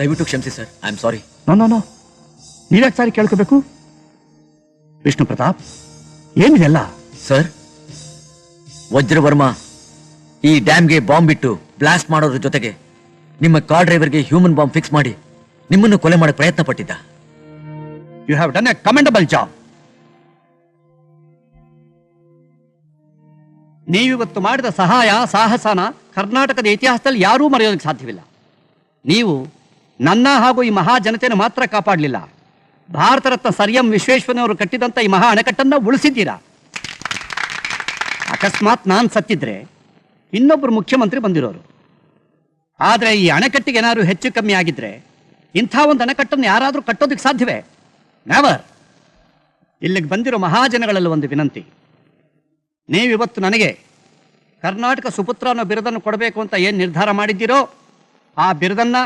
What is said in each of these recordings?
ದಯವಿಟ್ಟು ಕ್ಷಮಿಸಿ sir, I am sorry. No ನೀವ್ಯಾಕೆ ಸಾರಿ ಕೇಳ್ಕೋಬೇಕು? ವಿಷ್ಣು ಪ್ರತಾಪ್, ಏನಿದೆಲ್ಲ? ಸರ್, ವಜ್ರವರ್ಮ ಈ ಡ್ಯಾಮ್ಗೆ ಬಾಂಬ್ ಬಿಟ್ಟು ಬ್ಲಾಸ್ಟ್ ಮಾಡೋದ್ರ ಜೊತೆಗೆ ನಿಮ್ಮ ಕಾರ್ ಡ್ರೈವರ್ಗೆ ಹ್ಯೂಮನ್ ಬಾಂಬ್ ಫಿಕ್ಸ್ ಮಾಡಿ ನಿಮ್ಮನ್ನು ಕೊಲೆ ಮಾಡಕ್ಕೆ ಪ್ರಯತ್ನ ಪಟ್ಟಿದ್ದ. You have done a commendable job. ನೀವಿವತ್ತು ಮಾಡಿದ ಸಹಾಯ ಸಾಹಸನ ಕರ್ನಾಟಕದ ಇತಿಹಾಸದಲ್ಲಿ ಯಾರೂ ಮರೆಯೋದಕ್ಕೆ ಸಾಧ್ಯವಿಲ್ಲ. ನೀವು ನನ್ನ ಹಾಗೂ ಈ ಮಹಾ ಜನತೆಯನ್ನು ಮಾತ್ರ ಕಾಪಾಡಲಿಲ್ಲ, ಭಾರತ ರತ್ನ ಸರ್ ಎಂ ವಿಶ್ವೇಶ್ವರಯ್ಯನವರು ಕಟ್ಟಿದಂಥ ಈ ಮಹಾ ಅಣೆಕಟ್ಟನ್ನು ಉಳಿಸಿದ್ದೀರಾ. ಅಕಸ್ಮಾತ್ ನಾನು ಸತ್ತಿದ್ರೆ ಇನ್ನೊಬ್ಬರು ಮುಖ್ಯಮಂತ್ರಿ ಬಂದಿರೋರು. ಆದರೆ ಈ ಅಣೆಕಟ್ಟಿಗೆ ಏನಾದ್ರು ಹೆಚ್ಚು ಕಮ್ಮಿ ಆಗಿದ್ರೆ ಇಂಥ ಒಂದು ಅಣೆಕಟ್ಟನ್ನು ಯಾರಾದರೂ ಕಟ್ಟೋದಕ್ಕೆ ಸಾಧ್ಯವೇ? ನೆವರ್. ಇಲ್ಲಿಗೆ ಬಂದಿರೋ ಮಹಾಜನಗಳಲ್ಲಿ ಒಂದು ವಿನಂತಿ, ನೀವಿವತ್ತು ನನಗೆ ಕರ್ನಾಟಕ ಸುಪುತ್ರ ಅನ್ನೋ ಬಿರುದನ್ನು ಕೊಡಬೇಕು ಅಂತ ಏನು ನಿರ್ಧಾರ ಮಾಡಿದ್ದೀರೋ ಆ ಬಿರುದನ್ನು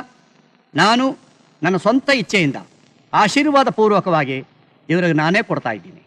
ನಾನು ನನ್ನ ಸ್ವಂತ ಇಚ್ಛೆಯಿಂದ ಆಶೀರ್ವಾದ ಪೂರ್ವಕವಾಗಿ ಇವರಿಗೆ ನಾನೇ ಕೊಡ್ತಾ ಇದ್ದೀನಿ.